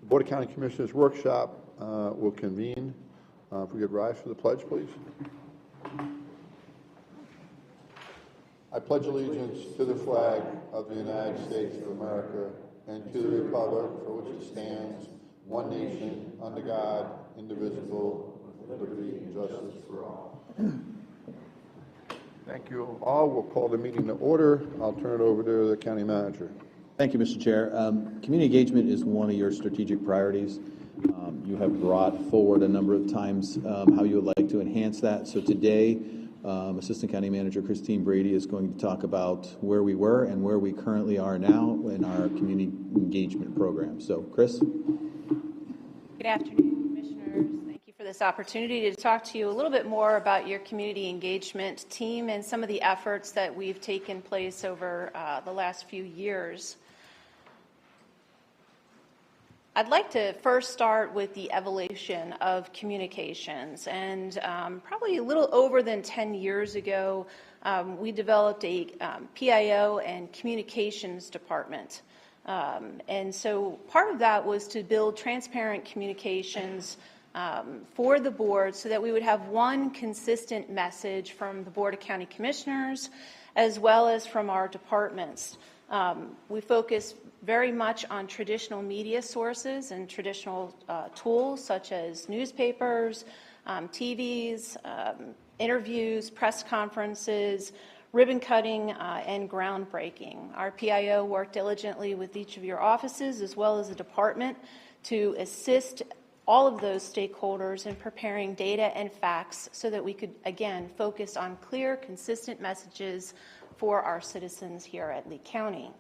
Board of County Commissioners Workshop will convene. If we could rise for the pledge, please. I pledge allegiance to the flag of the United States of America and to the republic for which it stands, one nation, under God, indivisible, with liberty and justice for all. Thank you all. We'll call the meeting to order. I'll turn it over to the county manager. Thank you, Mr. Chair. Community engagement is one of your strategic priorities. You have brought forward a number of times how you would like to enhance that. So today, Assistant County Manager Christine Brady is going to talk about where we were and where we currently are now in our community engagement program. So, Chris? Good afternoon, Commissioners. Thank you for this opportunity to talk to you a little bit more about your community engagement team and some of the efforts that we've taken place over the last few years. I'd like to first start with the evolution of communications, and probably a little over than 10 years ago, we developed a PIO and communications department. And so part of that was to build transparent communications for the board so that we would have one consistent message from the Board of County Commissioners as well as from our departments. We focus very much on traditional media sources and traditional tools such as newspapers, TVs, interviews, press conferences, ribbon cutting, and groundbreaking. Our PIO worked diligently with each of your offices as well as the department to assist all of those stakeholders in preparing data and facts so that we could, again, focus on clear, consistent messages for our citizens here at Lee County.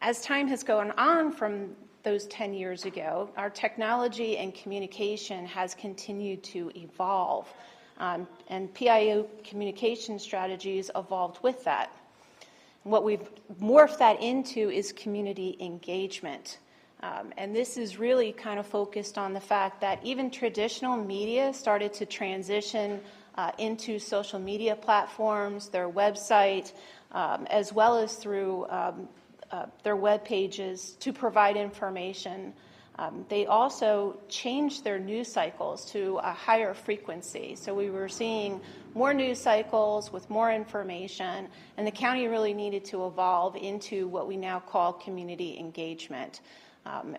As time has gone on from those 10 years ago, our technology and communication has continued to evolve, and PIO communication strategies evolved with that. What we've morphed that into is community engagement. And this is really kind of focused on the fact that even traditional media started to transition into social media platforms, their website, as well as through their web pages to provide information. They also changed their news cycles to a higher frequency. So we were seeing more news cycles with more information, and the county really needed to evolve into what we now call community engagement.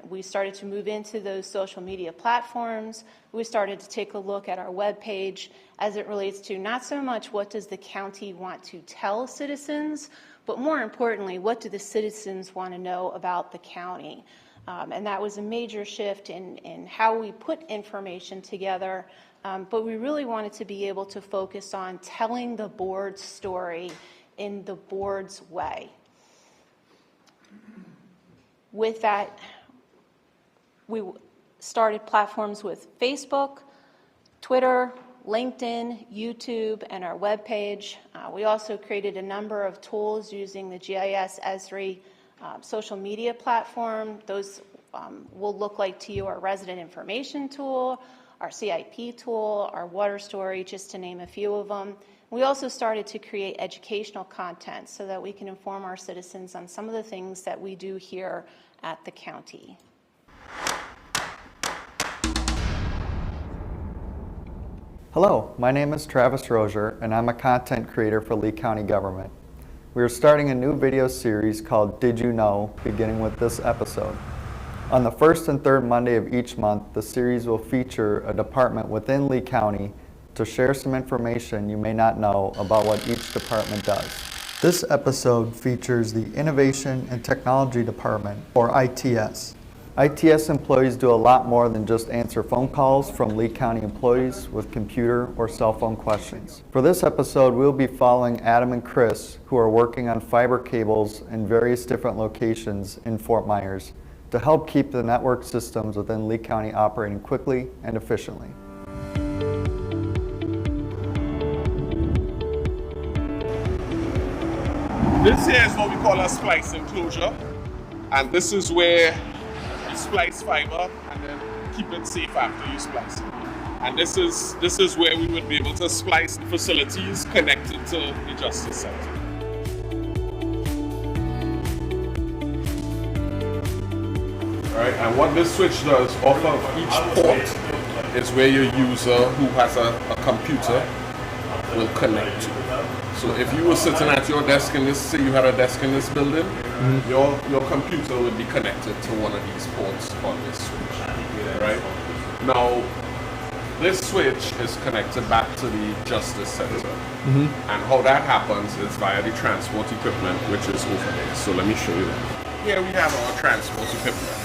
We started to move into those social media platforms. We started to take a look at our web page as it relates to not so much what does the county want to tell citizens, but more importantly, what do the citizens want to know about the county? And that was a major shift in how we put information together, but we really wanted to be able to focus on telling the board's story in the board's way. With that, we started platforms with Facebook, Twitter, LinkedIn, YouTube, and our webpage. We also created a number of tools using the GIS Esri social media platform. Those will look like to you our resident information tool, our CIP tool, our water story, just to name a few of them. We also started to create educational content so that we can inform our citizens on some of the things that we do here at the county. Hello, my name is Travis Rozier, and I'm a content creator for Lee County Government. We are starting a new video series called Did You Know, beginning with this episode. On the first and third Monday of each month, the series will feature a department within Lee County to share some information you may not know about what each department does. This episode features the Innovation and Technology Department, or ITS. ITS employees do a lot more than just answer phone calls from Lee County employees with computer or cell phone questions. For this episode, we'll be following Adam and Chris, who are working on fiber cables in various different locations in Fort Myers to help keep the network systems within Lee County operating quickly and efficiently. This here is what we call a splice enclosure, and this is where you splice fiber and then keep it safe after you splice it. And this is where we would be able to splice the facilities connected to the Justice Center. right? And what this switch does, off of each port, is where your user who has a computer will connect to. So if you were sitting at your desk in this, say you had a desk in this building, your computer would be connected to one of these ports on this switch, right? Now, this switch is connected back to the Justice Center. And how that happens is via the transport equipment, which is over there. So let me show you that. Here we have our transport equipment.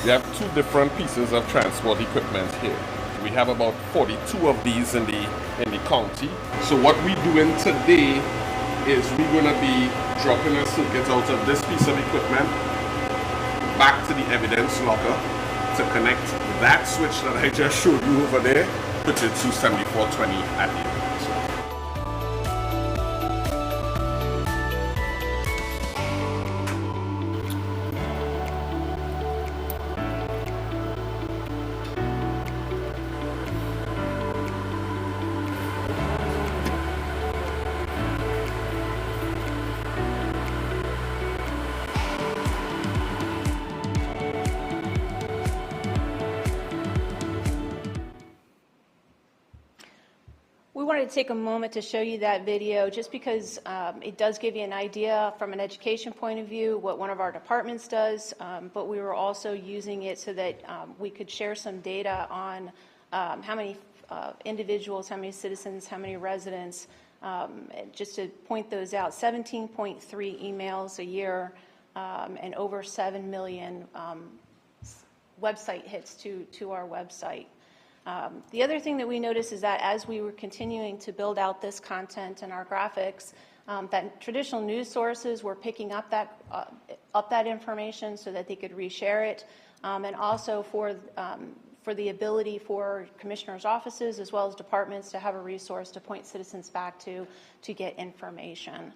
We have two different pieces of transport equipment here. We have about 42 of these in the county. So what we're doing today is we're going to be dropping a circuit out of this piece of equipment back to the evidence locker to connect that switch that I just showed you over there, which is 27420 at the end. We wanted to take a moment to show you that video just because it does give you an idea from an education point of view what one of our departments does, but we were also using it so that we could share some data on how many individuals, how many citizens, how many residents, just to point those out, 17.3 emails a year and over 7 million website hits to our website. The other thing that we noticed is that as we were continuing to build out this content and our graphics, that traditional news sources were picking up that information so that they could reshare it, and also for the ability for commissioners' offices as well as departments to have a resource to point citizens back to get information.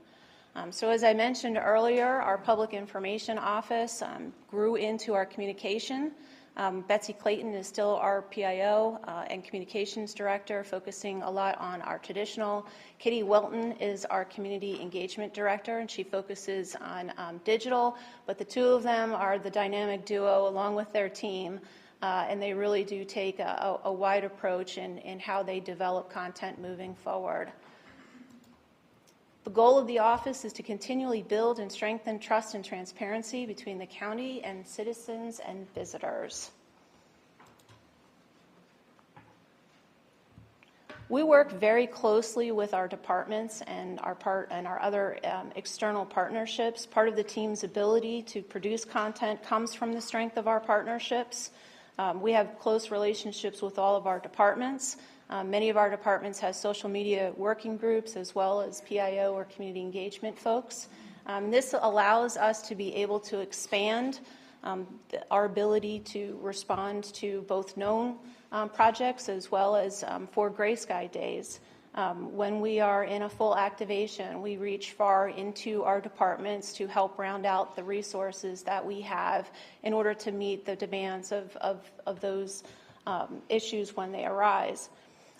So as I mentioned earlier, our public information office grew into our communication. Betsy Clayton is still our PIO and communications director, focusing a lot on our traditional. Kitty Wilton is our community engagement director, and she focuses on digital, but the two of them are the dynamic duo along with their team, and they really do take a wide approach in how they develop content moving forward. The goal of the office is to continually build and strengthen trust and transparency between the county and citizens and visitors. We work very closely with our departments and our other external partnerships. Part of the team's ability to produce content comes from the strength of our partnerships. We have close relationships with all of our departments. Many of our departments have social media working groups as well as PIO or community engagement folks. This allows us to be able to expand our ability to respond to both known projects as well as for Gray Sky Days. When we are in a full activation, we reach far into our departments to help round out the resources that we have in order to meet the demands of those issues when they arise.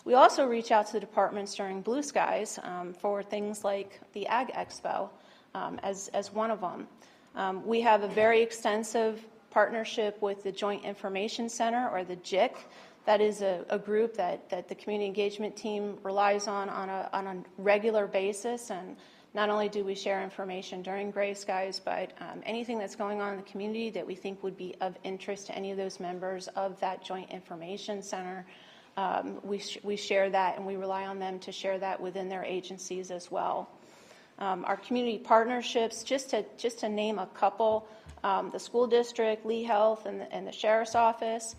We also reach out to the departments during Blue Skies for things like the Ag Expo as one of them. We have a very extensive partnership with the Joint Information Center, or the JIC. That is a group that the community engagement team relies on a regular basis. And not only do we share information during Gray Skies, but anything that's going on in the community that we think would be of interest to any of those members of that Joint Information Center, we share that, and we rely on them to share that within their agencies as well. Our community partnerships, just to name a couple, the school district, Lee Health, and the sheriff's office,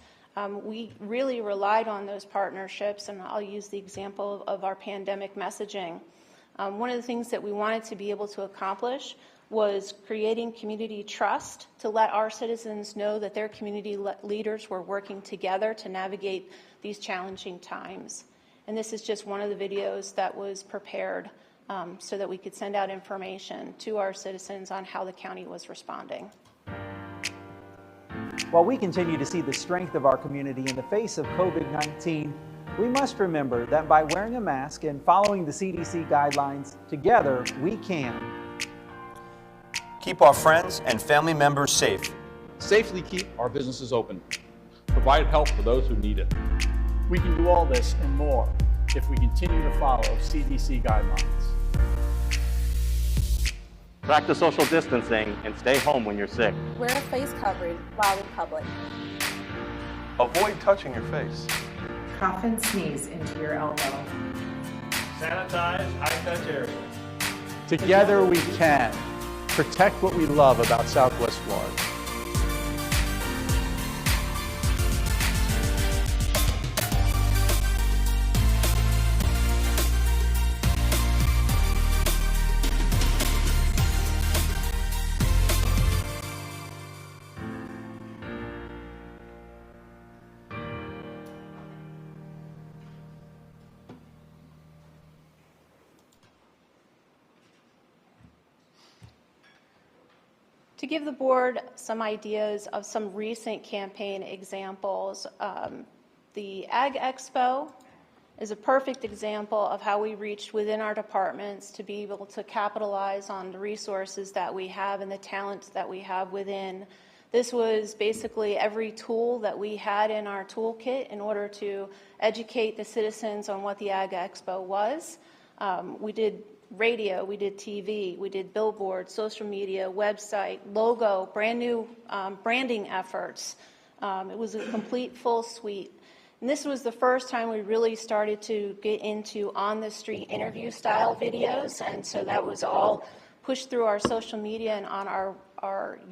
we really relied on those partnerships, and I'll use the example of our pandemic messaging. One of the things that we wanted to be able to accomplish was creating community trust to let our citizens know that their community leaders were working together to navigate these challenging times. And this is just one of the videos that was prepared so that we could send out information to our citizens on how the county was responding. While we continue to see the strength of our community in the face of COVID-19, we must remember that by wearing a mask and following the CDC guidelines, together we can keep our friends and family members safe, safely keep our businesses open, provide help for those who need it. We can do all this and more if we continue to follow CDC guidelines. Practice social distancing and stay home when you're sick. Wear a face covering while in public. Avoid touching your face. Cough and sneeze into your elbow. Sanitize high-touch areas. Together we can protect what we love about Southwest Florida. To give the board some ideas of some recent campaign examples, the Ag Expo is a perfect example of how we reached within our departments to be able to capitalize on the resources that we have and the talent that we have within. This was basically every tool that we had in our toolkit in order to educate the citizens on what the Ag Expo was. We did radio, we did TV, we did billboards, social media, website, logo, brand new branding efforts. It was a complete full suite. And this was the first time we really started to get into on-the-street interview style videos, and so that was all pushed through our social media and on our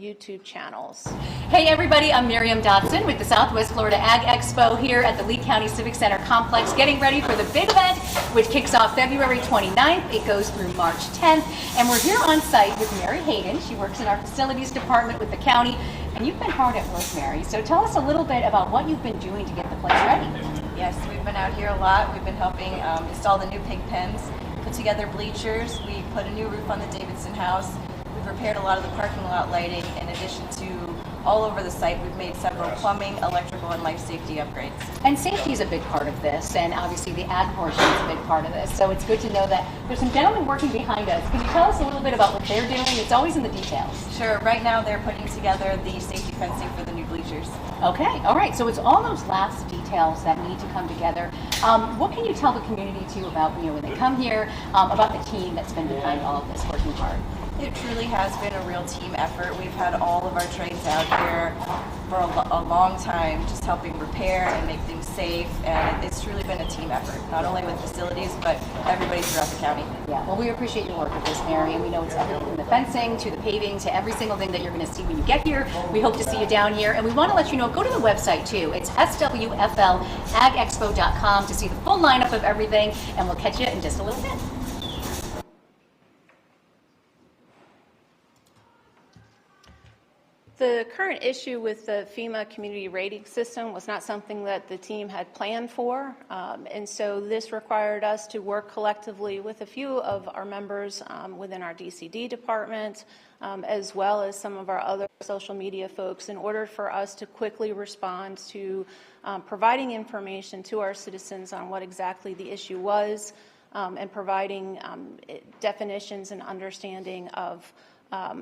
YouTube channels. Hey everybody, I'm Miriam Dotson with the Southwest Florida Ag Expo here at the Lee County Civic Center complex, getting ready for the big event, which kicks off February 29th. It goes through March 10th, and we're here on site with Mary Hayden. She works in our facilities department with the county, and you've been hard at work, Mary. So tell us a little bit about what you've been doing to get the place ready. Yes, we've been out here a lot. We've been helping install the new pig pens, put together bleachers. We put a new roof on the Davidson house. We've repaired a lot of the parking lot lighting. In addition to all over the site, we've made several plumbing, electrical, and life safety upgrades. And safety is a big part of this, and obviously the ag portion is a big part of this. So it's good to know that there's some gentlemen working behind us. Can you tell us a little bit about what they're doing? It's always in the details. Sure. Right now they're putting together the safety fencing for the new bleachers. Okay. All right. So it's all those last details that need to come together. What can you tell the community too about when they come here, about the team that's been behind all of this, working hard? It truly has been a real team effort. We've had all of our trades out here for a long time, just helping repair and make things safe, and it's truly been a team effort, not only with facilities, but everybody throughout the county. Yeah, well, we appreciate your work with this, Mary, and we know it's everything from the fencing to the paving to every single thing that you're going to see when you get here. We hope to see you down here, and we want to let you know, go to the website too. It's swflagexpo.com to see the full lineup of everything, and we'll catch you in just a little bit. The current issue with the FEMA community rating system was not something that the team had planned for, and so this required us to work collectively with a few of our members within our DCD department, as well as some of our other social media folks, in order for us to quickly respond to providing information to our citizens on what exactly the issue was, and providing definitions and understanding of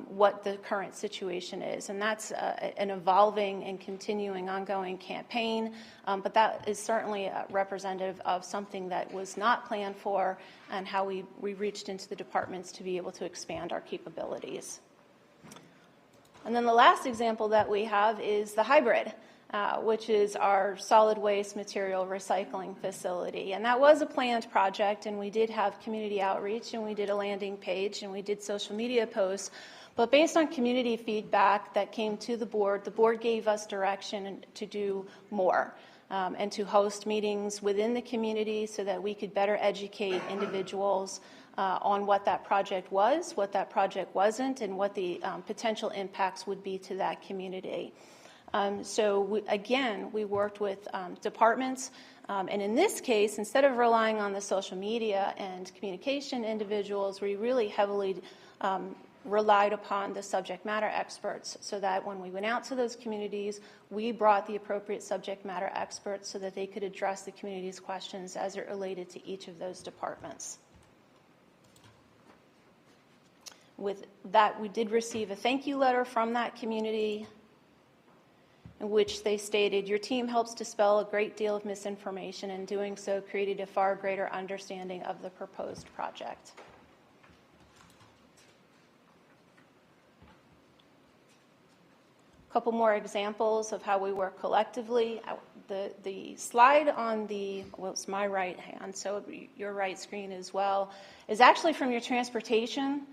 what the current situation is. And that's an evolving and continuing ongoing campaign, but that is certainly representative of something that was not planned for and how we reached into the departments to be able to expand our capabilities. And then the last example that we have is the hybrid, which is our solid waste material recycling facility. And that was a planned project, and we did have community outreach, and we did a landing page, and we did social media posts. But based on community feedback that came to the board gave us direction to do more, and to host meetings within the community so that we could better educate individuals on what that project was, what that project wasn't, and what the potential impacts would be to that community. So we worked with departments, and in this case, instead of relying on the social media and communication individuals, we really heavily relied upon the subject matter experts, so that when we went out to those communities, we brought the appropriate subject matter experts so that they could address the community's questions as it related to each of those departments. With that, we did receive a thank you letter from that community, in which they stated, "Your team helps dispel a great deal of misinformation, and doing so created a far greater understanding of the proposed project." A couple more examples of how we work collectively. The slide on it's my right hand, so your right screen as well, is actually from your transportation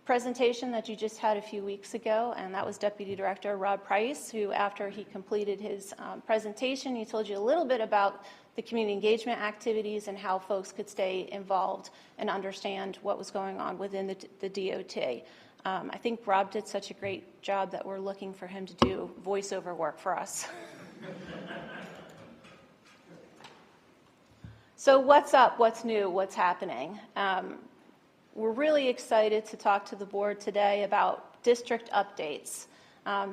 presentation that you just had a few weeks ago, and that was Deputy Director Rob Price, who, after he completed his presentation, he told you a little bit about the community engagement activities and how folks could stay involved and understand what was going on within the DOT. I think Rob did such a great job that we're looking for him to do voiceover work for us. So what's up? What's new? What's happening? We're really excited to talk to the board today about district updates.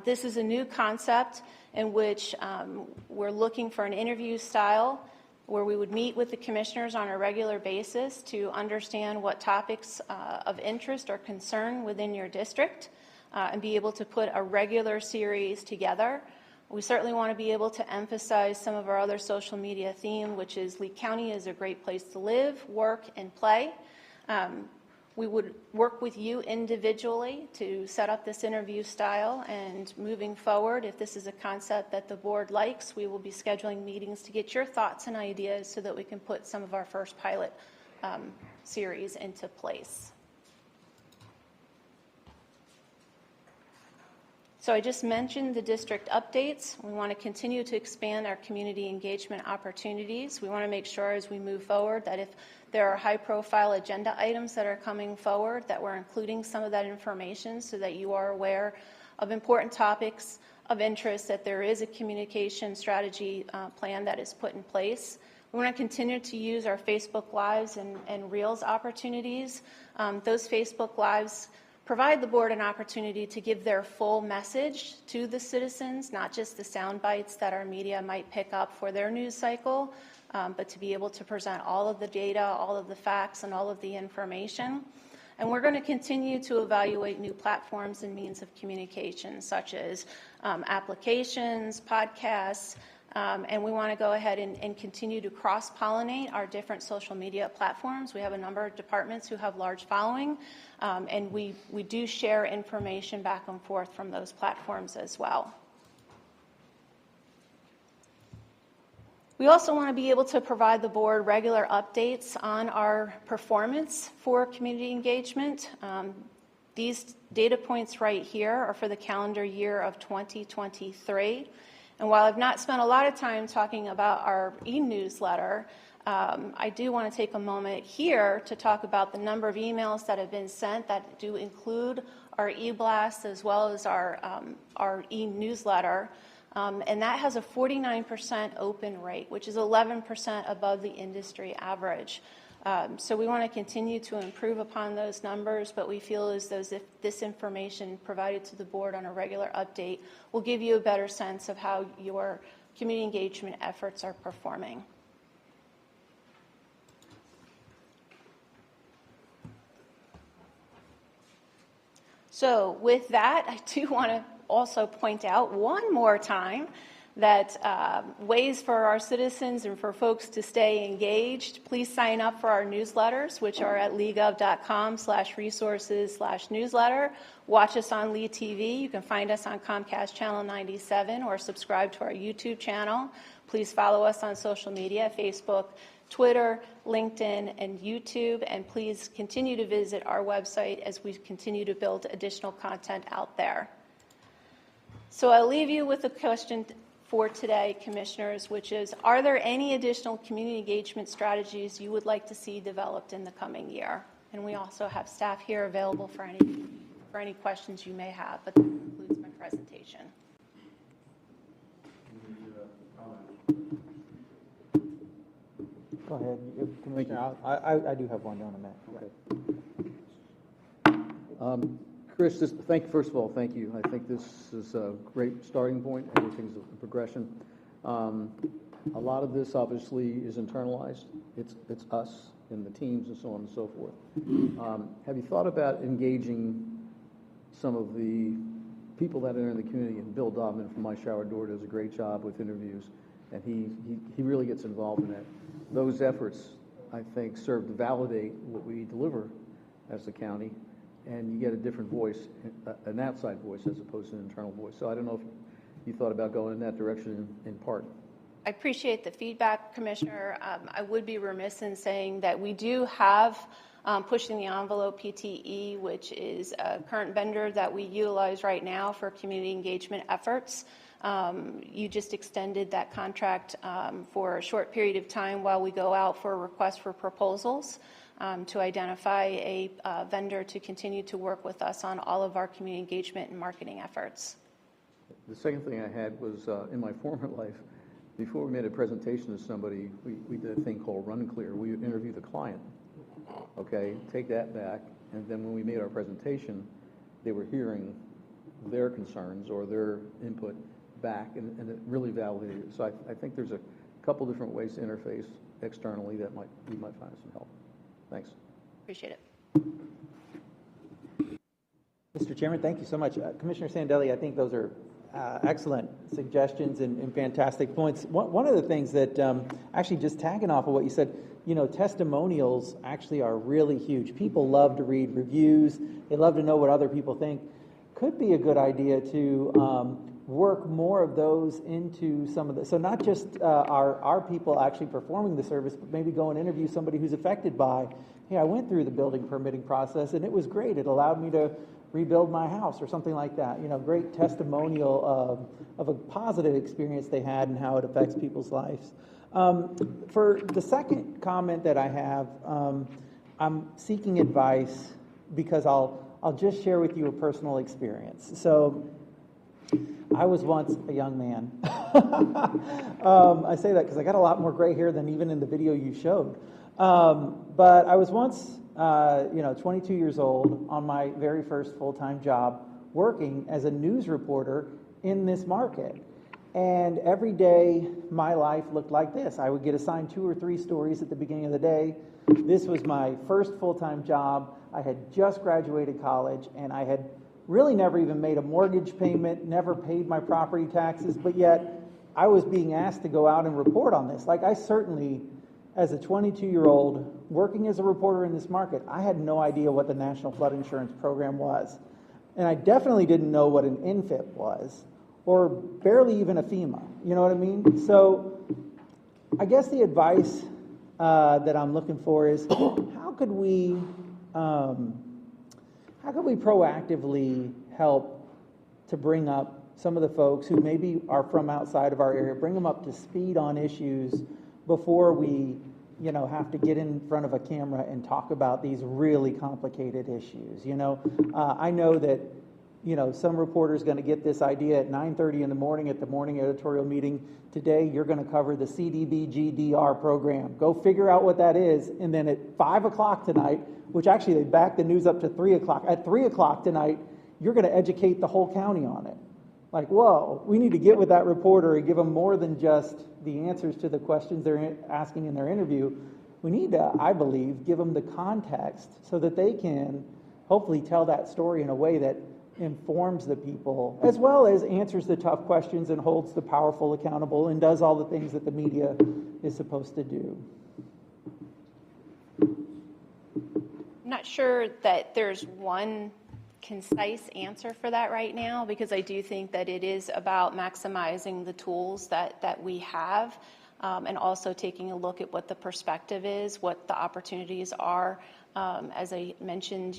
This is a new concept in which we're looking for an interview style where we would meet with the commissioners on a regular basis to understand what topics of interest or concern within your district and be able to put a regular series together. We certainly want to be able to emphasize some of our other social media theme, which is Lee County is a great place to live, work, and play. We would work with you individually to set up this interview style, and moving forward, if this is a concept that the board likes, we will be scheduling meetings to get your thoughts and ideas so that we can put some of our first pilot series into place. So I just mentioned the district updates. We want to continue to expand our community engagement opportunities. We want to make sure as we move forward that if there are high-profile agenda items that are coming forward, that we're including some of that information so that you are aware of important topics of interest, that there is a communication strategy plan that is put in place. We want to continue to use our Facebook Lives and Reels opportunities. Those Facebook Lives provide the board an opportunity to give their full message to the citizens, not just the sound bites that our media might pick up for their news cycle, but to be able to present all of the data, all of the facts, and all of the information. And we're going to continue to evaluate new platforms and means of communication, such as applications, podcasts, and we want to go ahead and continue to cross-pollinate our different social media platforms. We have a number of departments who have large following, and we do share information back and forth from those platforms as well. We also want to be able to provide the board regular updates on our performance for community engagement. These data points right here are for the calendar year of 2023. And while I've not spent a lot of time talking about our e-newsletter, I do want to take a moment here to talk about the number of emails that have been sent that do include our e-blast as well as our e-newsletter. And that has a 49% open rate, which is 11% above the industry average. So we want to continue to improve upon those numbers, but we feel as though if this information provided to the board on a regular update will give you a better sense of how your community engagement efforts are performing. So with that, I do want to also point out one more time that ways for our citizens and for folks to stay engaged, please sign up for our newsletters, which are at leegov.com/resources/newsletter. Watch us on Lee TV. You can find us on Comcast Channel 97 or subscribe to our YouTube channel. Please follow us on social media, Facebook, Twitter, LinkedIn, and YouTube. And please continue to visit our website as we continue to build additional content out there. So I'll leave you with a question for today, commissioners, which is, are there any additional community engagement strategies you would like to see developed in the coming year? And we also have staff here available for any questions you may have, but that concludes my presentation. Go ahead, Commissioner. I do have one down a minute. Okay. Chris, first of all, thank you. I think this is a great starting point. Everything's a progression. A lot of this obviously is internalized. It's us and the teams and so on and so forth. Have you thought about engaging some of the people that are in the community, and Bill Dobman from My Shower Door does a great job with interviews, and he really gets involved in that. Those efforts, I think, serve to validate what we deliver as the county, and you get a different voice, an outside voice as opposed to an internal voice. So I don't know if you thought about going in that direction in part. I appreciate the feedback, Commissioner. I would be remiss in saying that we do have Pushing the Envelope PTE, which is a current vendor that we utilize right now for community engagement efforts. You just extended that contract for a short period of time while we go out for a request for proposals to identify a vendor to continue to work with us on all of our community engagement and marketing efforts. The second thing I had was in my former life, before we made a presentation to somebody, we did a thing called Run Clear. We would interview the client, okay, take that back, and then when we made our presentation, they were hearing their concerns or their input back, and it really validated it. So I think there's a couple different ways to interface externally that we might find some help. Thanks. Appreciate it. Mr. Chairman, thank you so much. Commissioner Sandelli, I think those are excellent suggestions and fantastic points. One of the things that, actually just tagging off of what you said, you know, testimonials actually are really huge. People love to read reviews. They love to know what other people think. Could be a good idea to work more of those into some of the, so not just our people actually performing the service, but maybe go and interview somebody who's affected by, hey, I went through the building permitting process and it was great. It allowed me to rebuild my house or something like that. You know, great testimonial of a positive experience they had and how it affects people's lives. For the second comment that I have, I'm seeking advice because I'll just share with you a personal experience. So I was once a young man. I say that because I got a lot more gray hair than even in the video you showed. But I was once 22 years old on my very first full-time job working as a news reporter in this market. And every day my life looked like this. I would get assigned 2 or 3 stories at the beginning of the day. This was my first full-time job. I had just graduated college and I had really never even made a mortgage payment, never paid my property taxes, but yet I was being asked to go out and report on this. Like I certainly, as a 22-year-old working as a reporter in this market, I had no idea what the National Flood Insurance Program was. And I definitely didn't know what an NFIP was, or barely even a FEMA, you know what I mean? So I guess the advice that I'm looking for is how could we proactively help to bring up some of the folks who maybe are from outside of our area, bring them up to speed on issues before we, have to get in front of a camera and talk about these really complicated issues. I know that, some reporter's going to get this idea at 9:30 in the morning at the morning editorial meeting. Today, you're going to cover the CDBG-DR program. Go figure out what that is. And then at 5 o'clock tonight, which actually they backed the news up to 3 o'clock. At 3 o'clock tonight, you're going to educate the whole county on it. Like, whoa, we need to get with that reporter and give them more than just the answers to the questions they're asking in their interview. We need to, I believe, give them the context so that they can hopefully tell that story in a way that informs the people, as well as answers the tough questions and holds the powerful accountable and does all the things that the media is supposed to do. I'm not sure that there's one concise answer for that right now, because I do think that it is about maximizing the tools that we have, and also taking a look at what the perspective is, what the opportunities are. As I mentioned,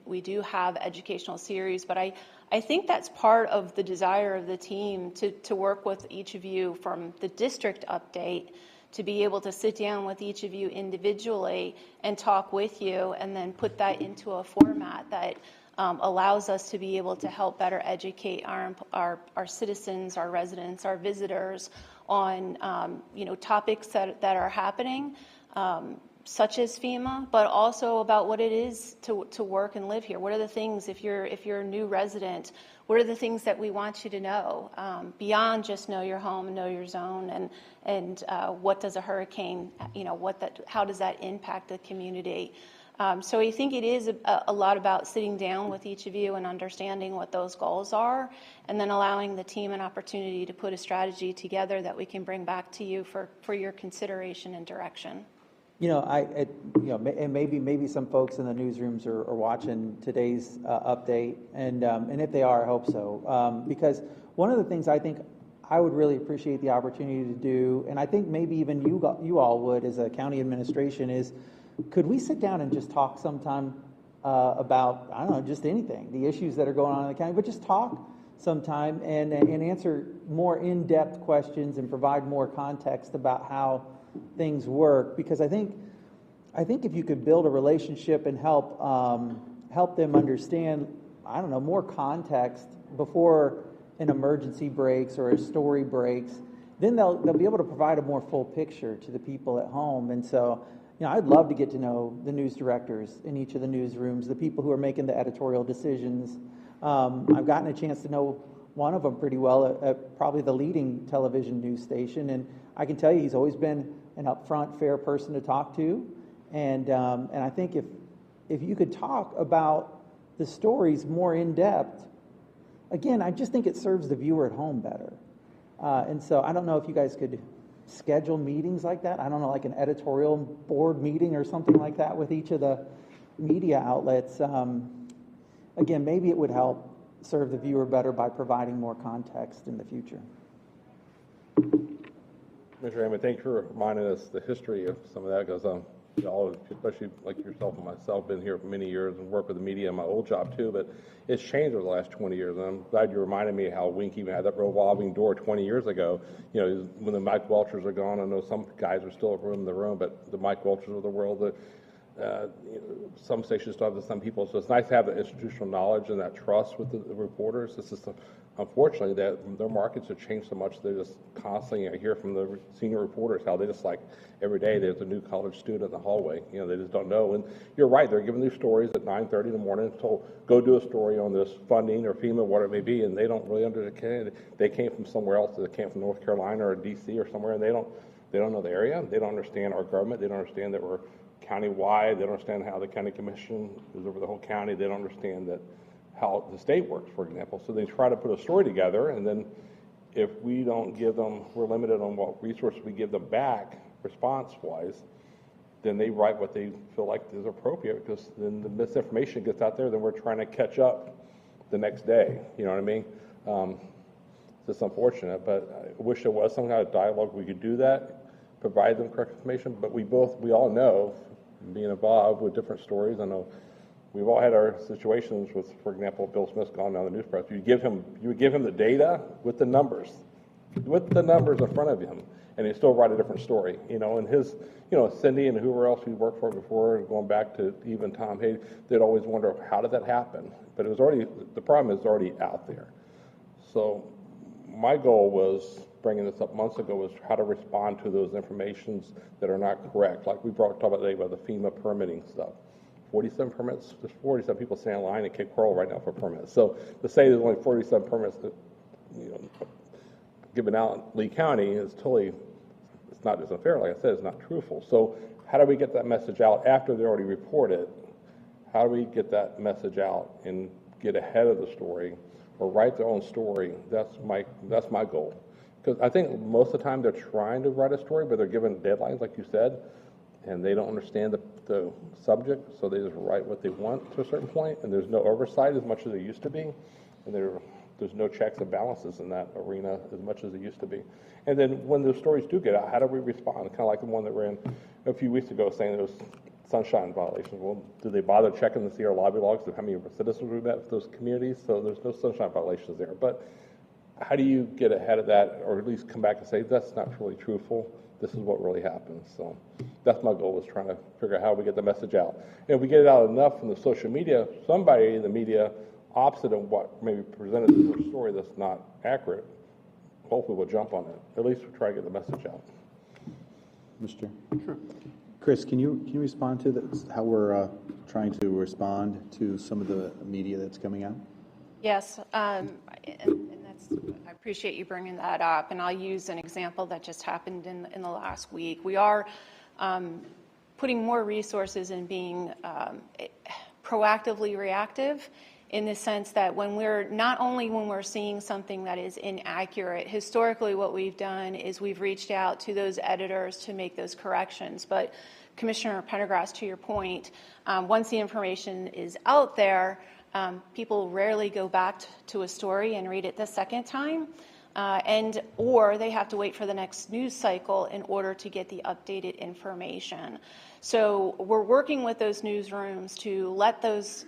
we do have educational series, but I think that's part of the desire of the team to work with each of you from the district update, to be able to sit down with each of you individually and talk with you, and then put that into a format that allows us to be able to help better educate our citizens, our residents, our visitors on topics that are happening, such as FEMA, but also about what it is to work and live here. What are the things, if you're a new resident, what are the things that we want you to know beyond just know your home, know your zone, and what does a hurricane, how does that impact the community? So I think it is a lot about sitting down with each of you and understanding what those goals are, and then allowing the team an opportunity to put a strategy together that we can bring back to you for your consideration and direction. And maybe some folks in the newsrooms are watching today's update, and if they are, I hope so. Because one of the things I think I would really appreciate the opportunity to do, and I think maybe even you all would as a county administration, is could we sit down and just talk sometime about, I don't know, just anything, the issues that are going on in the county, but just talk sometime and answer more in-depth questions and provide more context about how things work, because I think if you could build a relationship and help them understand, I don't know, more context before an emergency breaks or a story breaks, then they'll be able to provide a more full picture to the people at home. And so, I'd love to get to know the news directors in each of the newsrooms, the people who are making the editorial decisions. I've gotten a chance to know one of them pretty well at probably the leading television news station, and I can tell you he's always been an upfront, fair person to talk to. And I think if you could talk about the stories more in depth, again, I just think it serves the viewer at home better. And so I don't know if you guys could schedule meetings like that. I don't know, like an editorial board meeting or something like that with each of the media outlets. Again, maybe it would help serve the viewer better by providing more context in the future. Mr. Hammond, thanks for reminding us the history of some of that, because all, especially like yourself and myself, been here for many years and worked with the media in my old job too, but it's changed over the last 20 years. And I'm glad you reminded me how Wink even had that revolving door 20 years ago. When the Mike Welchers are gone, I know some guys are still in the room, but the Mike Welchers of the world, some stations still have some people. So it's nice to have the institutional knowledge and that trust with the reporters. This is unfortunately that their markets have changed so much. They're just constantly, I hear from the senior reporters how they just like every day there's a new college student in the hallway. They just don't know. And you're right, they're giving these stories at 9:30 in the morning, told go do a story on this funding or FEMA, whatever it may be, and they don't really understand. They came from somewhere else. They came from North Carolina or DC or somewhere, and they don't know the area. They don't understand our government. They don't understand that we're county-wide. They don't understand how the county commission is over the whole county. They don't understand that how the state works, for example. So they try to put a story together, and then if we don't give them, we're limited on what resources we give them back response-wise, then they write what they feel like is appropriate, because then the misinformation gets out there, then we're trying to catch up the next day. You know what I mean? It's just unfortunate, but I wish there was some kind of dialogue we could do that, provide them correct information, but we all know, being involved with different stories, I know we've all had our situations with, for example, Bill Smith's gone down the news press. You would give him the data with the numbers in front of him, and he'd still write a different story. And his, Cindy and whoever else we worked for before, and going back to even Tom Hayes, they'd always wonder, how did that happen? But the problem is already out there. So my goal was, bringing this up months ago, was how to respond to those informations that are not correct. Like we talked about today about the FEMA permitting stuff. 47 permits, there's 47 people standing in line at Cape Coral right now for permits. So to say there's only 47 permits that, given out in Lee County is totally, it's not just unfair, like I said, it's not truthful. So how do we get that message out after they already report it? How do we get that message out and get ahead of the story or write their own story? That's my goal. Because I think most of the time they're trying to write a story, but they're given deadlines, like you said, and they don't understand the subject, so they just write what they want to a certain point, and there's no oversight as much as there used to be, and there's no checks and balances in that arena as much as there used to be. And then when those stories do get out, how do we respond? Kind of like the one that ran a few weeks ago saying there was sunshine violations. Well, do they bother checking to see our lobby logs of how many citizens we met with those communities? So there's no sunshine violations there. But how do you get ahead of that, or at least come back and say, that's not truly truthful, this is what really happened? So that's my goal, is trying to figure out how we get the message out. And if we get it out enough from the social media, somebody in the media, opposite of what maybe presented as a story that's not accurate, hopefully we'll jump on it. At least we'll try to get the message out. Mr. Sure. Chris, can you respond to this, how we're trying to respond to some of the media that's coming out? Yes, and I appreciate you bringing that up, and I'll use an example that just happened in the last week. We are putting more resources in being proactively reactive, in the sense that when we're seeing something that is inaccurate, historically what we've done is we've reached out to those editors to make those corrections. But Commissioner Pendergrass, to your point, once the information is out there, people rarely go back to a story and read it the second time, or they have to wait for the next news cycle in order to get the updated information. So we're working with those newsrooms to let those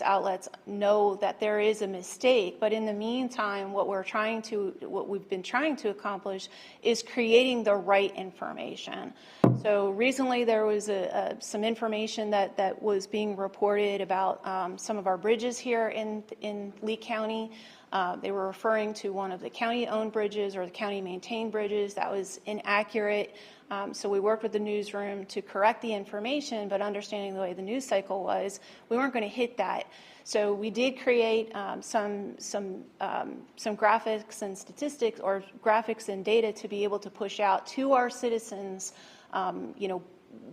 outlets know that there is a mistake. But in the meantime, what we've been trying to accomplish is creating the right information. So recently there was some information that was being reported about some of our bridges here in Lee County. They were referring to one of the county-owned bridges or the county-maintained bridges. That was inaccurate. So we worked with the newsroom to correct the information, but understanding the way the news cycle was, we weren't going to hit that. So we did create some graphics and statistics, or graphics and data, to be able to push out to our citizens,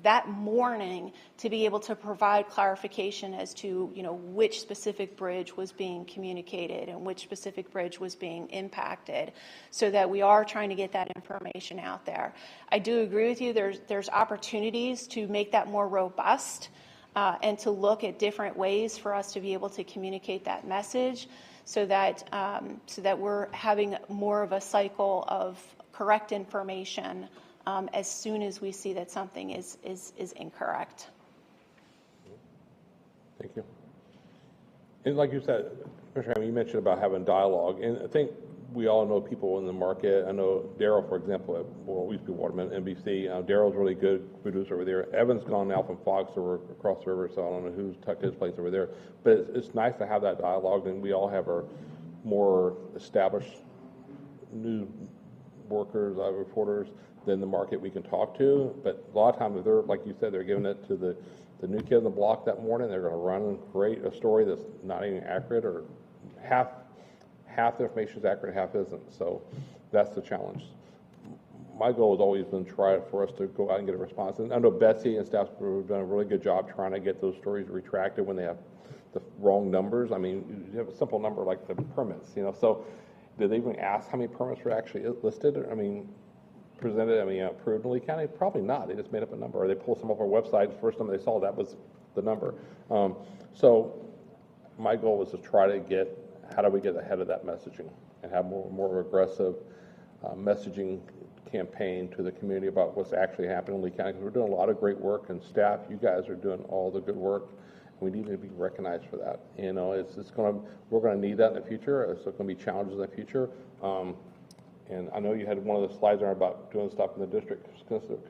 that morning, to be able to provide clarification as to which specific bridge was being communicated and which specific bridge was being impacted, so that we are trying to get that information out there. I do agree with you. There's opportunities to make that more robust and to look at different ways for us to be able to communicate that message, so that we're having more of a cycle of correct information as soon as we see that something is incorrect. Thank you. And like you said, Commissioner Hammond, you mentioned about having dialogue, and I think we all know people in the market. I know Daryl, for example, we used to be Waterman, NBC. Daryl's really good producer over there. Evan's gone now from Fox over across the river, so I don't know who's tucked his place over there. But it's nice to have that dialogue, and we all have our more established news workers, reporters, than the market we can talk to. But a lot of times, if they're, like you said, they're giving it to the new kid on the block that morning, they're going to run and create a story that's not even accurate, or half the information is accurate, half isn't. So that's the challenge. My goal has always been for us to go out and get a response. And I know Betsy and staff have done a really good job trying to get those stories retracted when they have the wrong numbers. I mean, you have a simple number like the permits, So did they even ask how many permits were actually listed? Approved in Lee County? Probably not. They just made up a number, or they pulled some off our website. The first time they saw that was the number. So my goal was to try to how do we get ahead of that messaging and have more aggressive messaging campaign to the community about what's actually happening in Lee County, because we're doing a lot of great work, and staff, you guys are doing all the good work. We need to be recognized for that. We're going to need that in the future. It's going to be challenges in the future. And I know you had one of the slides there about doing stuff in the district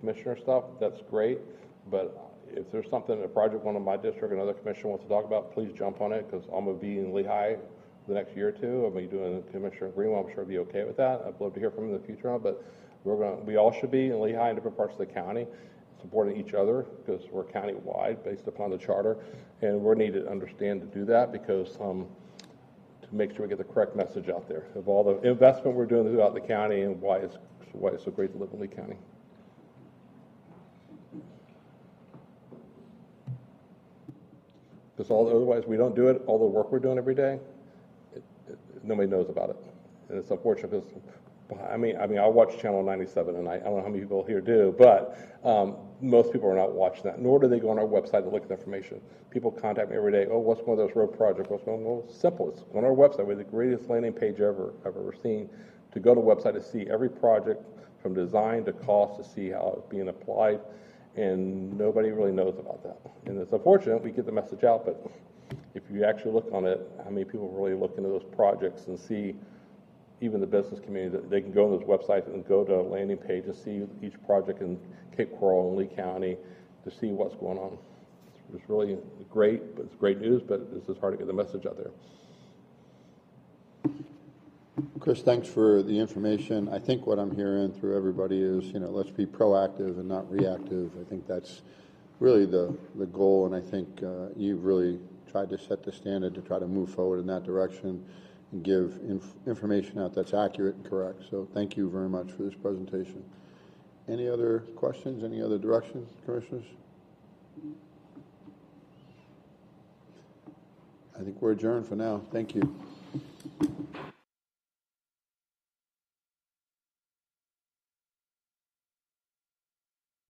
commissioner stuff. That's great. But if there's something, a project one of my district, another commissioner wants to talk about, please jump on it, because I'm going to be in Lehigh the next year or two. I'll be doing Commissioner Greenwell. I'm sure he'll be okay with that. I'd love to hear from him in the future. But we all should be in Lehigh and different parts of the county, supporting each other, because we're county-wide based upon the charter. And we need to understand to do that, because to make sure we get the correct message out there of all the investment we're doing throughout the county and why it's so great to live in Lee County. Because otherwise we don't do it, all the work we're doing every day, nobody knows about it. And it's unfortunate, because I watch Channel 97, and I don't know how many people here do, but most people are not watching that, nor do they go on our website to look at the information. People contact me every day, what's one of those road projects? What's going on? Well, it's simple. It's on our website. We have the greatest landing page I've ever seen, to go to the website to see every project from design to cost, to see how it's being applied, and nobody really knows about that. And it's unfortunate. We get the message out, but if you actually look on it, how many people really look into those projects and see, even the business community, they can go on those websites and go to a landing page and see each project in Cape Coral and Lee County to see what's going on. It's really great, but it's great news, but it's just hard to get the message out there. Chris, thanks for the information. I think what I'm hearing through everybody is, let's be proactive and not reactive. I think that's really the goal, and I think you've really tried to set the standard to try to move forward in that direction and give information out that's accurate and correct. So thank you very much for this presentation. Any other questions? Any other directions, Commissioners? I think we're adjourned for now. Thank you.